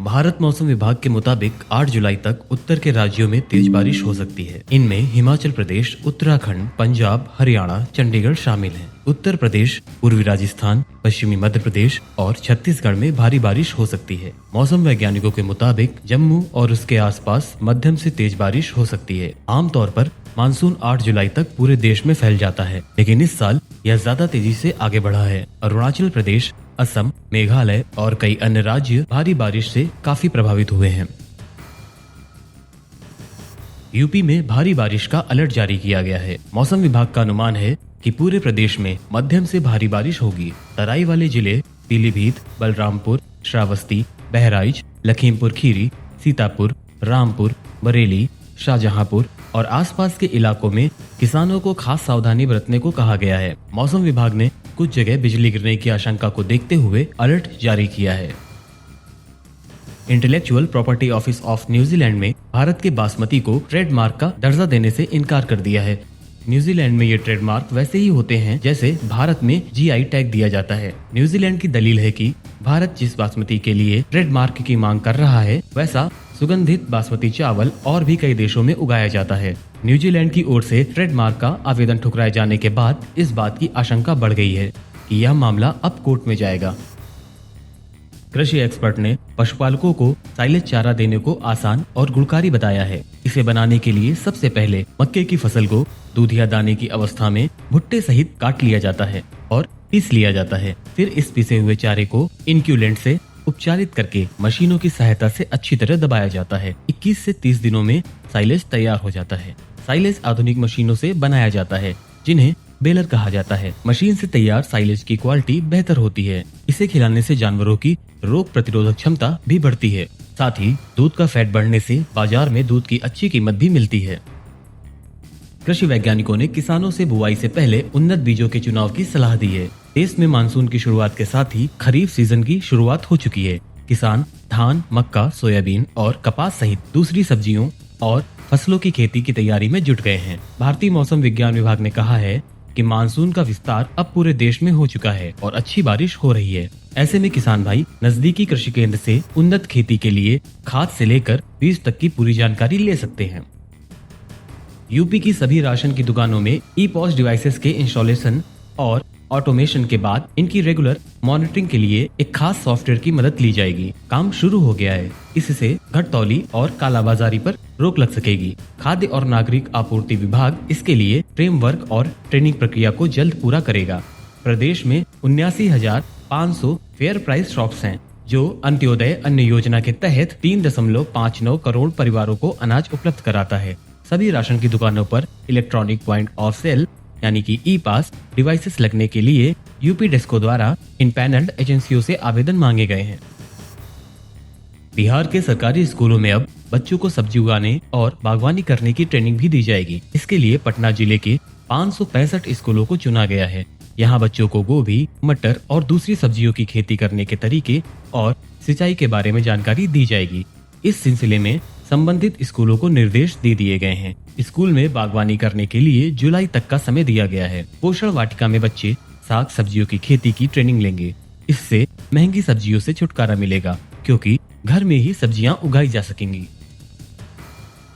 भारत मौसम विभाग के मुताबिक 8 जुलाई तक उत्तर के राज्यों में तेज बारिश हो सकती है। इनमें हिमाचल प्रदेश, उत्तराखंड, पंजाब, हरियाणा, चंडीगढ़ शामिल हैं। उत्तर प्रदेश, पूर्वी राजस्थान, पश्चिमी मध्य प्रदेश और छत्तीसगढ़ में भारी बारिश हो सकती है। मौसम वैज्ञानिकों के मुताबिक जम्मू और उसके आसपास मध्यम से तेज बारिश हो सकती है। आमतौर पर मानसून 8 जुलाई तक पूरे देश में फैल जाता है, लेकिन इस साल यह ज्यादा तेजी से आगे बढ़ा है। अरुणाचल प्रदेश, असम, मेघालय और कई अन्य राज्य भारी बारिश से काफी प्रभावित हुए हैं। यूपी में भारी बारिश का अलर्ट जारी किया गया है। मौसम विभाग का अनुमान है कि पूरे प्रदेश में मध्यम से भारी बारिश होगी। तराई वाले जिले पीलीभीत, बलरामपुर, श्रावस्ती, बहराइच, लखीमपुर खीरी, सीतापुर, रामपुर, बरेली, शाहजहांपुर और आसपास के इलाकों में किसानों को खास सावधानी बरतने को कहा गया है। मौसम विभाग ने कुछ जगह बिजली गिरने की आशंका को देखते हुए अलर्ट जारी किया है। Intellectual property office of New Zealand में भारत के बासमती को ट्रेडमार्क का दर्जा देने से इनकार कर दिया है। न्यूजीलैंड में ये ट्रेडमार्क वैसे ही होते हैं जैसे भारत में जीआई टैग दिया जाता है। न्यूजीलैंड की दलील है कि भारत जिस बासमती के लिए ट्रेडमार्क की मांग कर रहा है, वैसा सुगंधित बासमती चावल और भी कई देशों में उगाया जाता है। न्यूजीलैंड की ओर से ट्रेडमार्क का आवेदन ठुकराए जाने के बाद इस बात की आशंका बढ़ गई है कि यह मामला अब कोर्ट में जाएगा। कृषि एक्सपर्ट ने पशुपालकों को साइलेज चारा देने को आसान और गुणकारी बताया है। इसे बनाने के लिए सबसे पहले मक्के की फसल को दूधिया दाने की अवस्था में भुट्टे सहित काट लिया जाता है और पीस लिया जाता है। फिर इस पिसे हुए चारे को इनक्यूलेंट से उपचारित करके मशीनों की सहायता से अच्छी तरह दबाया जाता है। 21 से 30 दिनों में साइलेज तैयार हो जाता है। साइलेज आधुनिक मशीनों से बनाया जाता है, जिन्हें बेलर कहा जाता है। मशीन से तैयार साइलेज की क्वालिटी बेहतर होती है। इसे खिलाने से जानवरों की रोग प्रतिरोधक क्षमता भी बढ़ती है। साथ ही दूध का फैट बढ़ने से बाजार में दूध की अच्छी कीमत भी मिलती है। कृषि वैज्ञानिकों ने किसानों से बुआई से पहले उन्नत बीजों के चुनाव की सलाह दी है। देश में मानसून की शुरुआत के साथ ही खरीफ सीजन की शुरुआत हो चुकी है। किसान धान, मक्का, सोयाबीन और कपास सहित दूसरी सब्जियों और फसलों की खेती की तैयारी में जुट गए हैं। भारतीय मौसम विज्ञान विभाग ने कहा है कि मानसून का विस्तार अब पूरे देश में हो चुका है और अच्छी बारिश हो रही है। ऐसे में किसान भाई नजदीकी कृषि केंद्र से उन्नत खेती के लिए खाद से लेकर बीज तक की पूरी जानकारी ले सकते हैं। यूपी की सभी राशन की दुकानों में ई-पॉस डिवाइसेस के इंस्टॉलेशन और ऑटोमेशन के बाद इनकी रेगुलर मॉनिटरिंग के लिए एक खास सॉफ्टवेयर की मदद ली जाएगी। काम शुरू हो गया है। इससे घटतौली और कालाबाजारी पर रोक लग सकेगी। खाद्य और नागरिक आपूर्ति विभाग इसके लिए फ्रेमवर्क और ट्रेनिंग प्रक्रिया को जल्द पूरा करेगा। प्रदेश में 79,500 फेयर प्राइस शॉप्स हैं, जो अंत्योदय अन्न योजना के तहत 3.59 करोड़ परिवारों को अनाज उपलब्ध कराता है। सभी राशन की दुकानों पर इलेक्ट्रॉनिक पॉइंट ऑफ सेल यानी कि ई-पास डिवाइसेस लगने के लिए यूपी डेस्को द्वारा इन पैनल्ड एजेंसियों से आवेदन मांगे गए हैं। बिहार के सरकारी स्कूलों में अब बच्चों को सब्जी उगाने और बागवानी करने की ट्रेनिंग भी दी जाएगी। इसके लिए पटना जिले के 565 स्कूलों को चुना गया है। यहाँ बच्चों को गोभी, मटर और दूसरी सब्जियों की खेती करने के तरीके और सिंचाई के बारे में जानकारी दी जाएगी। इस सिलसिले में संबंधित स्कूलों को निर्देश दे दिए गए हैं। स्कूल में बागवानी करने के लिए जुलाई तक का समय दिया गया है। पोषण वाटिका में बच्चे साग सब्जियों की खेती की ट्रेनिंग लेंगे। इससे महंगी सब्जियों से छुटकारा मिलेगा, क्योंकि घर में ही सब्जियां उगाई जा सकेंगी।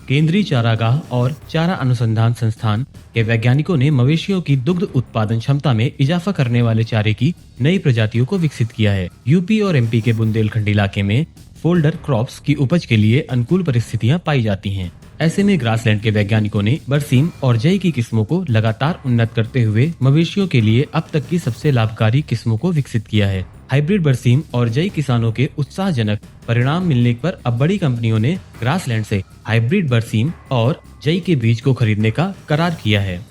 केंद्रीय चारागाह और चारा अनुसंधान संस्थान के वैज्ञानिकों ने मवेशियों की दुग्ध उत्पादन क्षमता में इजाफा करने वाले चारे की नई प्रजातियों को विकसित किया है। यूपी और एमपी के बुंदेलखंड इलाके में फोल्डर क्रॉप्स की उपज के लिए अनुकूल परिस्थितियां पाई जाती हैं। ऐसे में ग्रासलैंड के वैज्ञानिकों ने बरसीम और जई की किस्मों को लगातार उन्नत करते हुए मवेशियों के लिए अब तक की सबसे लाभकारी किस्मों को विकसित किया है। हाइब्रिड बरसीम और जई किसानों के उत्साहजनक परिणाम मिलने पर अब बड़ी कंपनियों ने ग्रासलैंड से हाइब्रिड बरसीम और जई के बीज को खरीदने का करार किया है।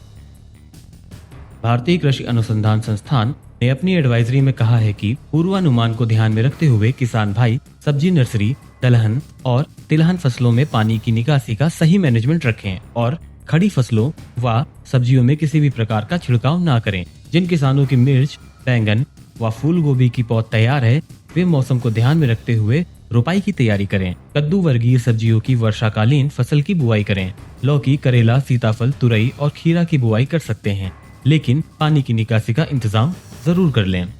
भारतीय कृषि अनुसंधान संस्थान ने अपनी एडवाइजरी में कहा है कि पूर्वानुमान को ध्यान में रखते हुए किसान भाई सब्जी नर्सरी, दलहन और तिलहन फसलों में पानी की निकासी का सही मैनेजमेंट रखें और खड़ी फसलों व सब्जियों में किसी भी प्रकार का छिड़काव न करें। जिन किसानों की मिर्च, बैंगन व फूल गोभी की पौध तैयार है, वे मौसम को ध्यान में रखते हुए रोपाई की तैयारी करें। कद्दू वर्गीय सब्जियों की वर्षाकालीन फसल की बुआई करें। लौकी, करेला, सीताफल, तुरई और खीरा की बुआई कर सकते हैं, लेकिन पानी की निकासी का इंतजाम जरूर कर लें।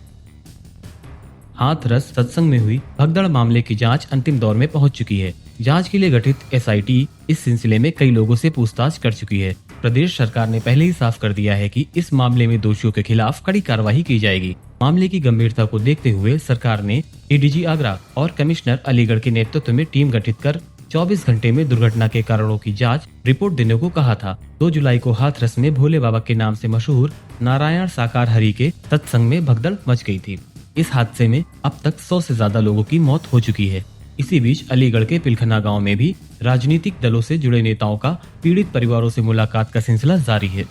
हाथरस सत्संग में हुई भगदड़ मामले की जांच अंतिम दौर में पहुंच चुकी है। जांच के लिए गठित एसआईटी इस सिलसिले में कई लोगों से पूछताछ कर चुकी है। प्रदेश सरकार ने पहले ही साफ कर दिया है कि इस मामले में दोषियों के खिलाफ कड़ी कार्रवाई की जाएगी। मामले की गंभीरता को देखते हुए सरकार ने एडीजी आगरा और कमिश्नर अलीगढ़ के नेतृत्व में टीम गठित कर 24 घंटे में दुर्घटना के कारणों की जांच रिपोर्ट देने को कहा था। 2 जुलाई को हाथरस में भोले बाबा के नाम से मशहूर नारायण साकार हरि के सत्संग में भगदड़ मच गई थी। इस हादसे में अब तक 100 से ज्यादा लोगों की मौत हो चुकी है। इसी बीच अलीगढ़ के पिलखना गांव में भी राजनीतिक दलों से जुड़े नेताओं का पीड़ित परिवारों से मुलाकात का सिलसिला जारी है।